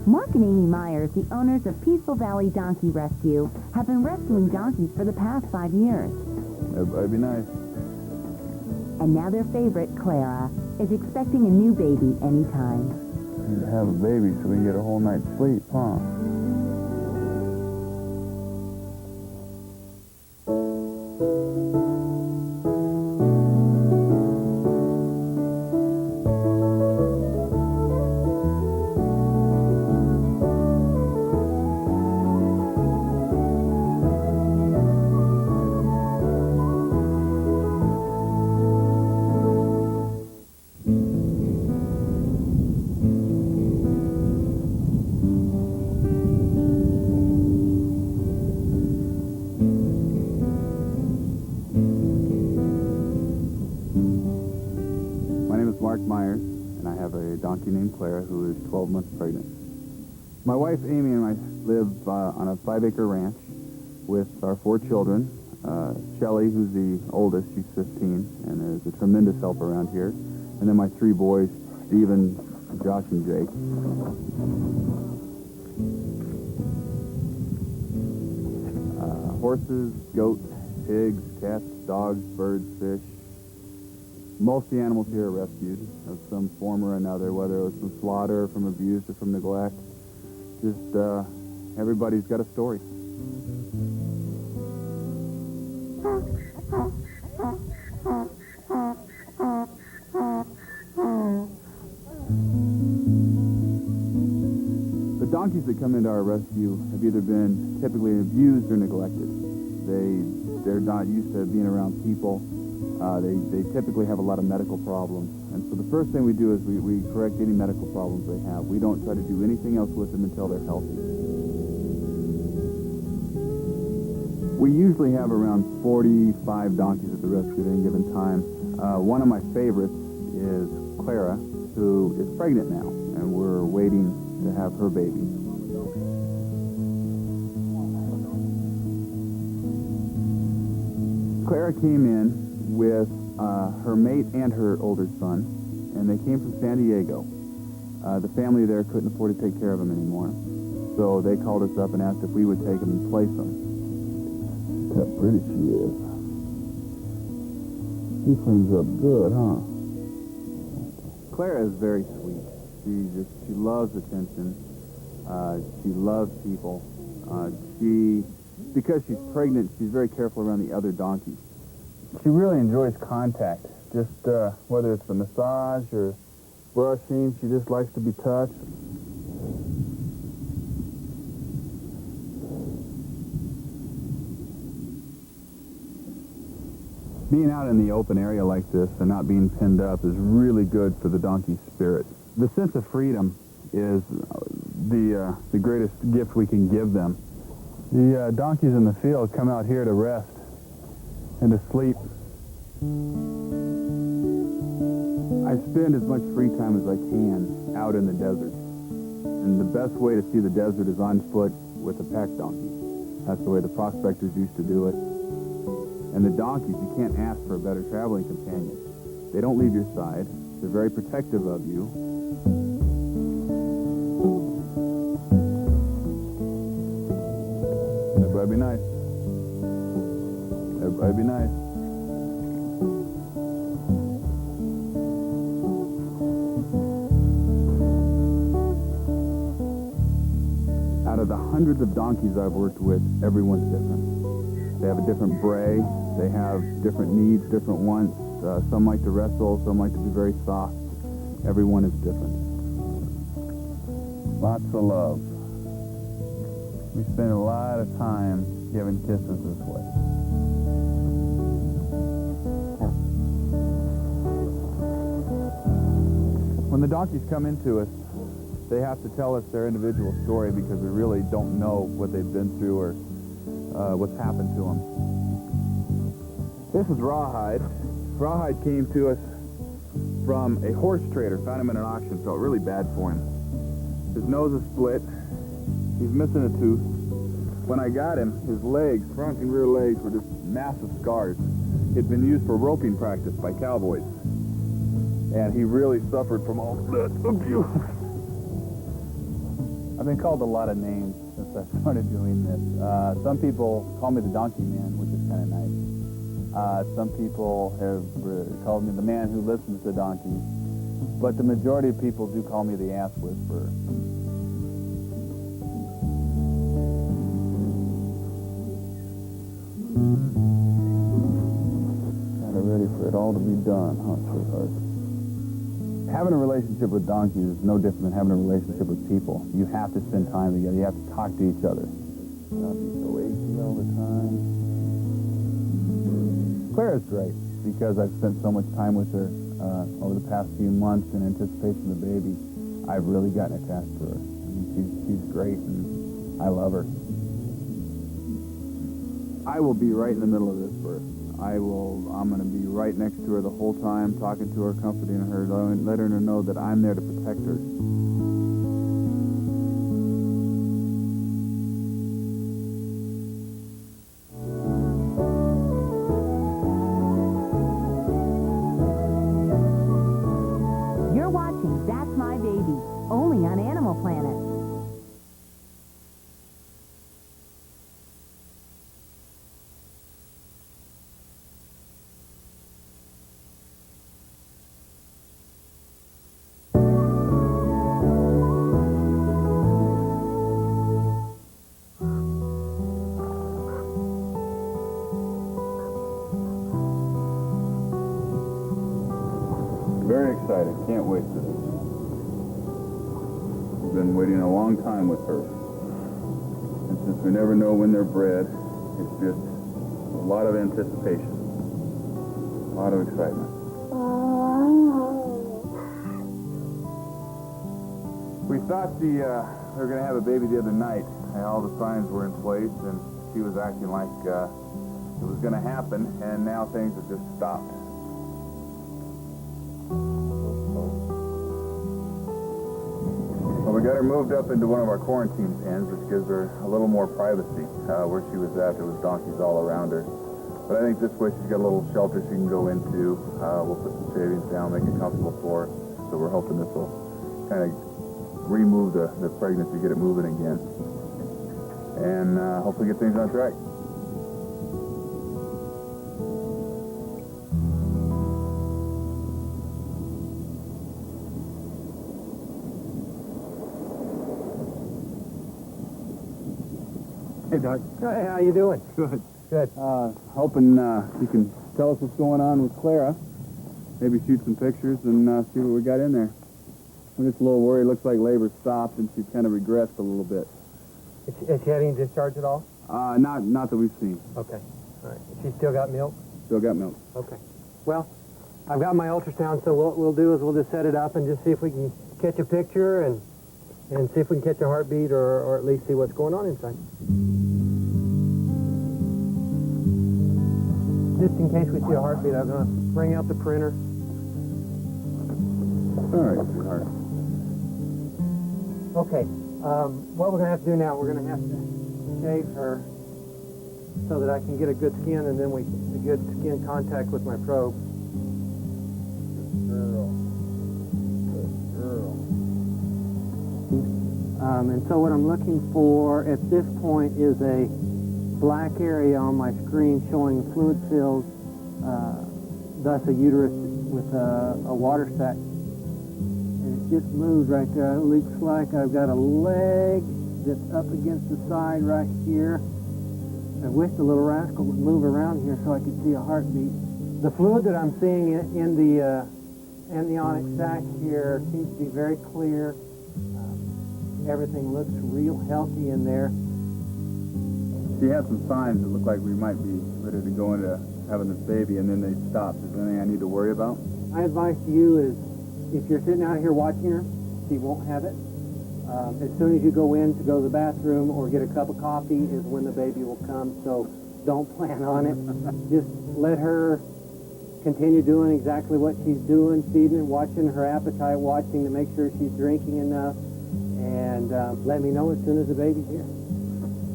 Mark and Amy Myers, the owners of Peaceful Valley Donkey Rescue, have been rescuing donkeys for the past 5 years. Everybody be nice. And now their favorite, Clara, is expecting a new baby anytime. Need to have a baby so we can get a whole night's sleep, huh? Myers, and I have a donkey named Clara who is 12 months pregnant. My wife Amy and I live on a 5-acre ranch with our 4 children. Shelly, who's the oldest, she's 15 and is a tremendous help around here. And then my 3 boys, Stephen, Josh, and Jake. Horses, goats, pigs, cats, dogs, birds, fish. Most of the animals here are rescued of some form or another, whether it was from slaughter, from abuse, or from neglect. Just, everybody's got a story. The donkeys that come into our rescue have either been typically abused or neglected. They're not used to being around people. They typically have a lot of medical problems. And so the first thing we do is we correct any medical problems they have. We don't try to do anything else with them until they're healthy. We usually have around 45 donkeys at the rescue at any given time. One of my favorites is Clara, who is pregnant now, and we're waiting to have her baby. Clara came in with her mate and her older son, and they came from San Diego. The family there couldn't afford to take care of him anymore, so they called us up and asked if we would take him and place him. Look how pretty she is. She cleans up good, huh? Clara is very sweet. She loves attention. She loves people. Because she's pregnant, she's very careful around the other donkeys. She really enjoys contact, just whether it's the massage or brushing, she just likes to be touched. Being out in the open area like this and not being pinned up is really good for the donkey's spirit. The sense of freedom is the greatest gift we can give them. The donkeys in the field come out here to rest and to sleep. I spend as much free time as I can out in the desert. And the best way to see the desert is on foot with a pack donkey. That's the way the prospectors used to do it. And the donkeys, you can't ask for a better traveling companion. They don't leave your side. They're very protective of you. Everybody be nice. Everybody be nice. Out of the hundreds of donkeys I've worked with, everyone's different. They have a different bray. They have different needs, different wants. Some like to wrestle, some like to be very soft. Everyone is different. Lots of love. We spend a lot of time giving kisses this way. When the donkeys come into us, they have to tell us their individual story because we really don't know what they've been through or what's happened to them. This is Rawhide. Rawhide came to us from a horse trader, found him in an auction, felt really bad for him. His nose is split, he's missing a tooth. When I got him, his legs, front and rear legs, were just massive scars. He'd been used for roping practice by cowboys. And he really suffered from all that abuse. I I've been called a lot of names since I started doing this. Some people call me the Donkey Man, which is kind of nice. Some people have called me the man who listens to donkeys. But the majority of people do call me the Ass Whisperer. Kind of ready for it all to be done, huh, sweetheart? Having a relationship with donkeys is no different than having a relationship with people. You have to spend time together. You have to talk to each other. Not be so achy all the time. Clara's great because I've spent so much time with her over the past few months in anticipation of the baby. I've really gotten attached to her. I mean, she's great, and I love her. I will be right in the middle of this birth. I'm going to be right next to her the whole time, talking to her, comforting her, letting her know that I'm there to protect her. You're watching That's My Baby, only on Animal Planet. Very excited. Can't wait for this. We've been waiting a long time with her. And since we never know when they're bred, it's just a lot of anticipation. A lot of excitement. We thought we were going to have a baby the other night, and all the signs were in place, and she was acting like it was going to happen, and now things have just stopped. Well, we got her moved up into one of our quarantine pens, which gives her a little more privacy. Where she was at, there was donkeys all around her. But I think this way she's got a little shelter she can go into. We'll put some shavings down, make it comfortable for her. So we're hoping this will kind of remove the pregnancy, get it moving again. And hopefully get things on track. Hey, Doc. Hey, how you doing? Good. Good. Hoping you can tell us what's going on with Clara. Maybe shoot some pictures and see what we got in there. I'm just a little worried. Looks like labor stopped and she's kind of regressed a little bit. Is she having discharge at all? Not that we've seen. Okay. All right. She still got milk? Still got milk. Okay. Well, I've got my ultrasound, so what we'll do is we'll just set it up and just see if we can catch a picture and see if we can catch a heartbeat or at least see what's going on inside. Just in case we see a heartbeat, I'm going to bring out the printer. All right, sweetheart. Okay. What we're going to have to do now, we're going to have to shave her so that I can get a good skin and then a good skin contact with my probe. Good girl. And so what I'm looking for at this point is a black area on my screen showing fluid fills, thus a uterus with a water sac. And it just moved right there. It looks like I've got a leg that's up against the side right here. I wish the little rascal would move around here so I could see a heartbeat. The fluid that I'm seeing in the amniotic sac here seems to be very clear. Everything looks real healthy in there. She had some signs that looked like we might be ready to go into having this baby, and then they stopped. Is there anything I need to worry about? My advice to you is, if you're sitting out here watching her, she won't have it. As soon as you go in to go to the bathroom or get a cup of coffee is when the baby will come, so don't plan on it. Just let her continue doing exactly what she's doing, feeding and watching her appetite, watching to make sure she's drinking enough, and let me know as soon as the baby's here.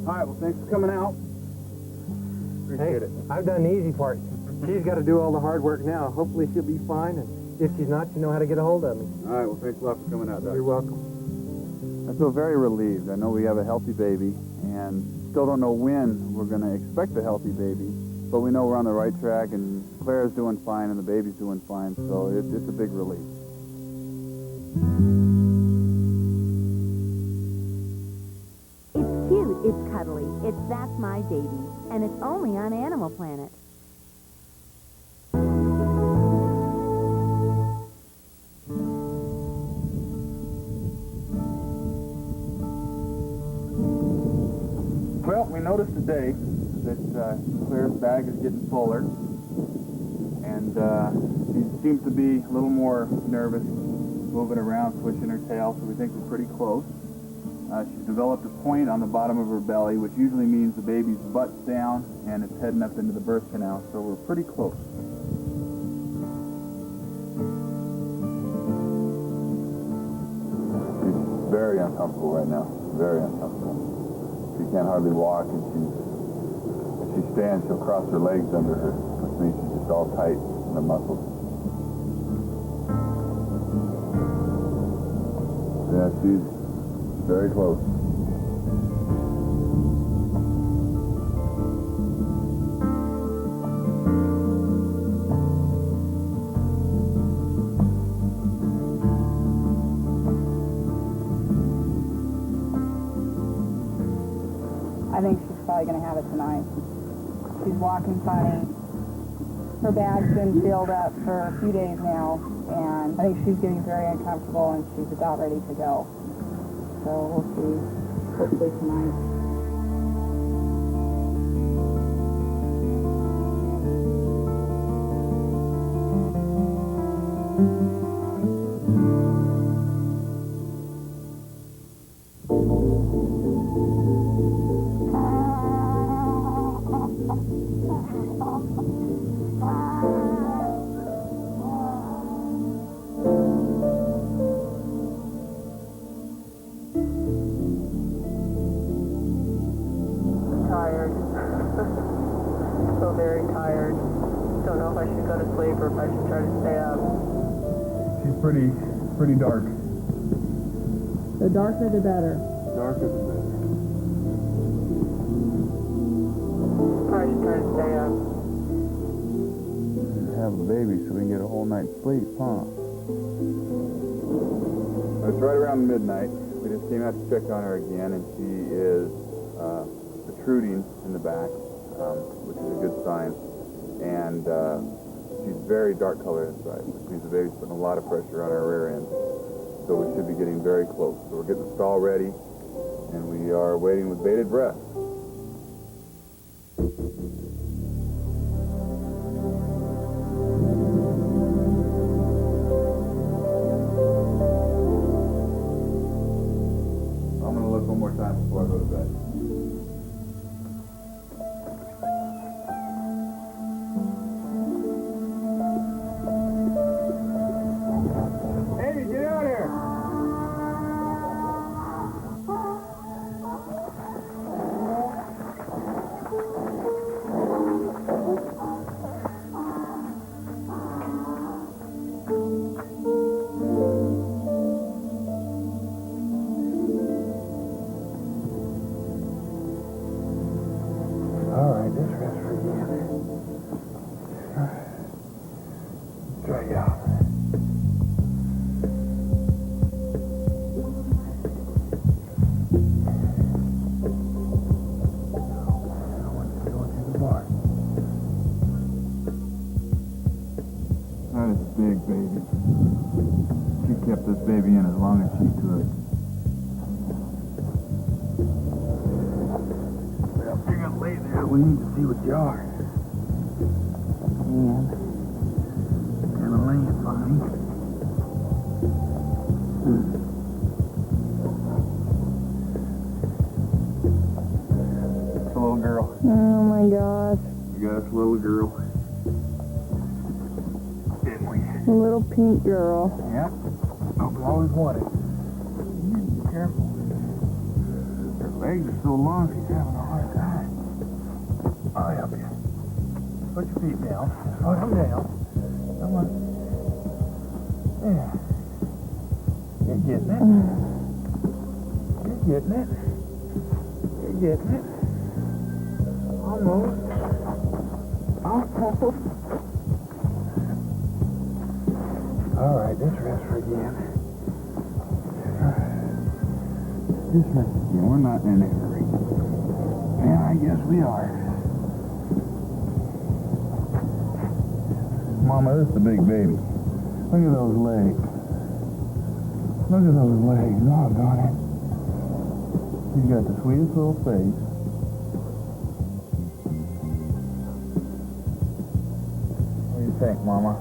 All right, well, thanks for coming out. Appreciate it. I've done the easy part. She's got to do all the hard work now. Hopefully she'll be fine, and if she's not, you know how to get a hold of me. All right, well, thanks a lot for coming out, Doc. You're welcome. That's feel very relieved. I know we have a healthy baby, and still don't know when we're going to expect a healthy baby, but we know we're on the right track, and Clara's doing fine, and the baby's doing fine, so it's a big relief. It's cute, it's cuddly, it's That's My Baby, and it's only on Animal Planet. Well, we noticed today that Claire's bag is getting fuller, and she seems to be a little more nervous, moving around, swishing her tail, so we think we're pretty close. She's developed a point on the bottom of her belly, which usually means the baby's butt's down and it's heading up into the birth canal, so we're pretty close. She's very uncomfortable right now, very uncomfortable. She can't hardly walk, and if she stands, she'll cross her legs under her, which means she's just all tight in her muscles. Yeah, she's very close. I think she's probably going to have it tonight. She's walking funny. Her bag's been filled up for a few days now, and I think she's getting very uncomfortable, and she's about ready to go. So we'll see, hopefully tonight. Tired. So very tired. Don't know if I should go to sleep or if I should try to stay up. She's pretty dark. The darker the better. Darker the better. Probably should try to stay up. Have a baby so we can get a whole night's sleep, huh? It's right around midnight. We just came out to check on her again, and she is protruding in the back, which is a good sign. And she's very dark colored inside, which means the baby's putting a lot of pressure on her rear end. So we should be getting very close. So we're getting the stall ready, and we are waiting with bated breath. I'm going to look one more time before I go to bed. Amy, get out here! All right, just rest for again. Dry out. That is a big baby. She kept this baby in as long as she could. Well, if you're gonna lay there, we need to see what you are. And gonna lay it fine. It's a little girl. Oh my gosh. You got us a little girl. Didn't we? A little pink girl. Yep. What we always wanted. You need to be careful. Her legs are so long, she's having a hard time. I'll help you. Put your feet down. Put them down. Come on. There. You're getting it. getting it. You're getting it. Almost. Almost. All right, just rest for again. Just rest again. We're not in a hurry. Yeah, I guess we are. Mama, this is a big baby. Look at those legs. Look at those legs. Doggone it. She's got the sweetest little face. What do you think, Mama?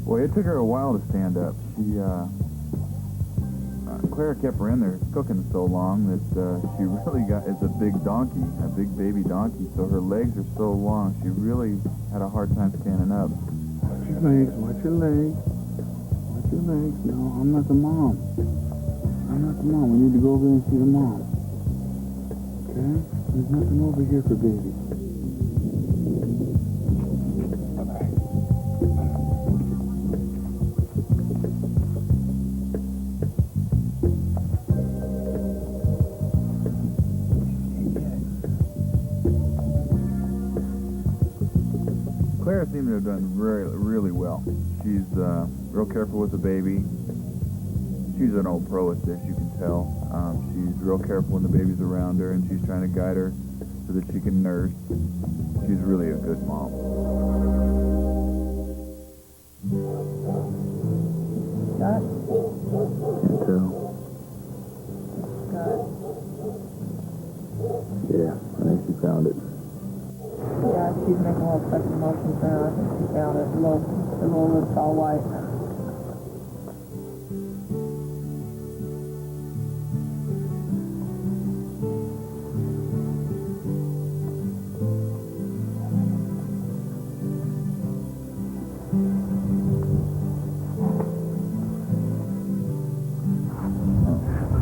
Well, it took her a while to stand up. Clara kept her in there cooking so long that she really it's a big donkey, a big baby donkey, so her legs are so long, she really had a hard time standing up. Watch your legs, watch your legs. Watch your legs. No, I'm not the mom. I'm not the mom. We need to go over there and see the mom. Okay? There's nothing over here for baby. Clara seemed to have done really well. She's real careful with the baby. She's an old pro at this, you can tell. She's real careful when the baby's around her, and she's trying to guide her so that she can nurse. She's really a good mom. Got it? Can't tell. Got it. Yeah, I think she found it. Yeah, she's making little second motions there. I think she found it. The little lips all white.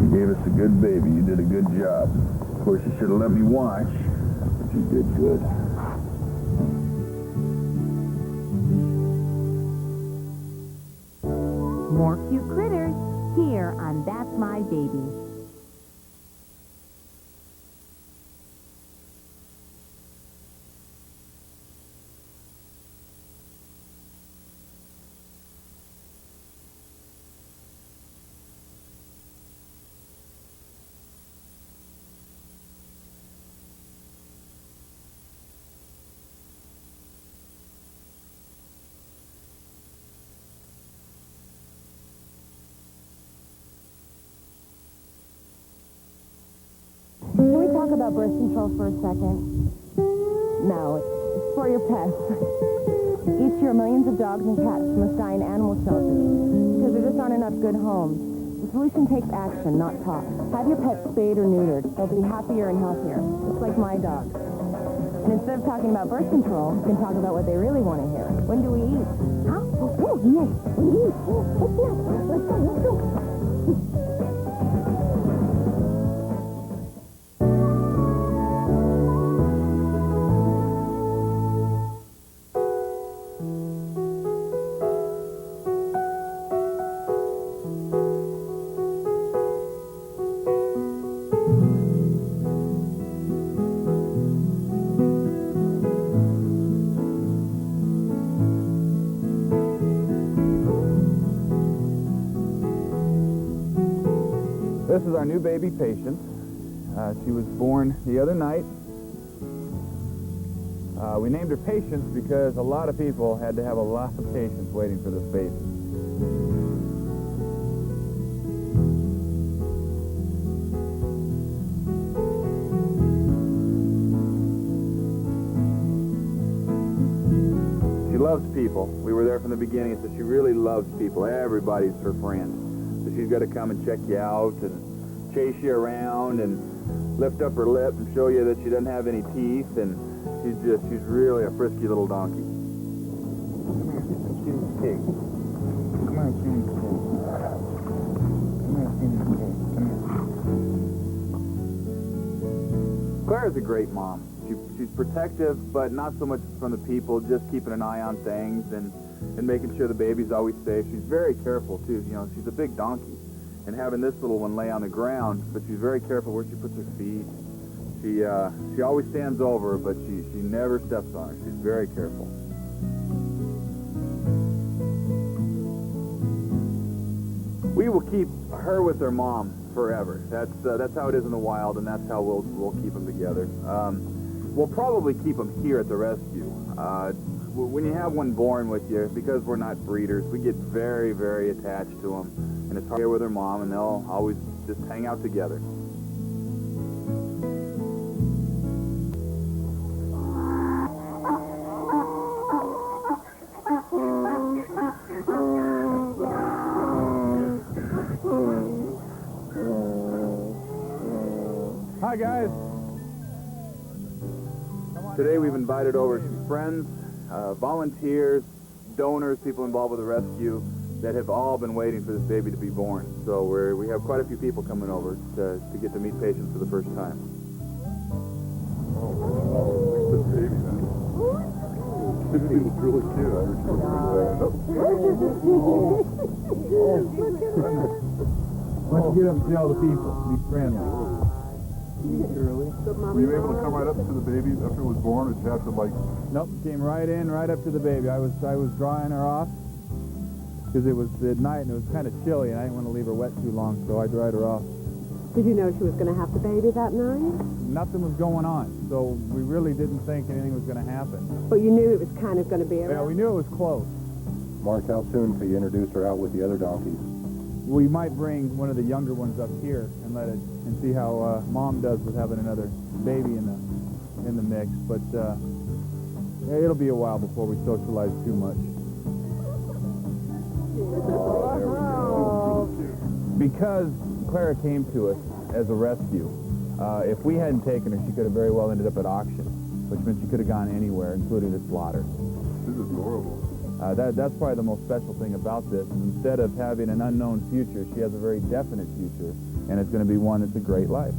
You gave us a good baby. You did a good job. Of course, you should have let me watch, but you did good. More cute critters here on That's My Baby. Can we talk about birth control for a second? No, it's for your pets. Each year, millions of dogs and cats must die in animal shelters because there just aren't enough good homes. The solution takes action, not talk. Have your pets spayed or neutered. They'll be happier and healthier, just like my dog. And instead of talking about birth control, we can talk about what they really want to hear. When do we eat? Huh? Oh, yes, we eat. Let's go. Let's go. Let's go. This is our new baby patient. She was born the other night. We named her Patience because a lot of people had to have a lot of patience waiting for this baby. She loves people. We were there from the beginning, so she really loves people. Everybody's her friend. So she's got to come and check you out and chase you around and lift up her lip and show you that she doesn't have any teeth, and she's really a frisky little donkey. Come here, cutie pig. Come here, cutie pig. Come here, cutie pig. Come here. Clara's a great mom. She's protective, but not so much from the people, just keeping an eye on things and making sure the baby's always safe. She's very careful, too. You know, she's a big donkey. and having this little one lay on the ground, but she's very careful where she puts her feet. She always stands over her, but she never steps on her. She's very careful. We will keep her with her mom forever. That's how it is in the wild, and that's how we'll keep them together. We'll probably keep them here at the rescue. When you have one born with you, because we're not breeders, we get very, very attached to them, and it's hard here with their mom, and they'll always just hang out together. Hi guys. Today we've invited over some friends, volunteers, donors, people involved with the rescue that have all been waiting for this baby to be born. So we have quite a few people coming over to get to meet patients for the first time. Oh, look at this baby, man. This baby's really cute. I wish you Let's get them to see all the people, be friendly. Were you able to come right up to the baby after it was born, or did you have to like... Nope, came right in, right up to the baby. I was drying her off because it was at night and it was kind of chilly and I didn't want to leave her wet too long, so I dried her off. Did you know she was going to have the baby that night? Nothing was going on, so we really didn't think anything was going to happen. But you knew it was kind of going to be around? Yeah, we knew it was close. Mark, how soon till you introduce her out with the other donkeys? We might bring one of the younger ones up here and see how Mom does with having another baby in the mix, but it'll be a while before we socialize too much. Because Clara came to us as a rescue, if we hadn't taken her, she could have very well ended up at auction, which meant she could have gone anywhere, including the slaughter. This is adorable. That's probably the most special thing about this. Instead of having an unknown future, she has a very definite future, and it's going to be one that's a great life.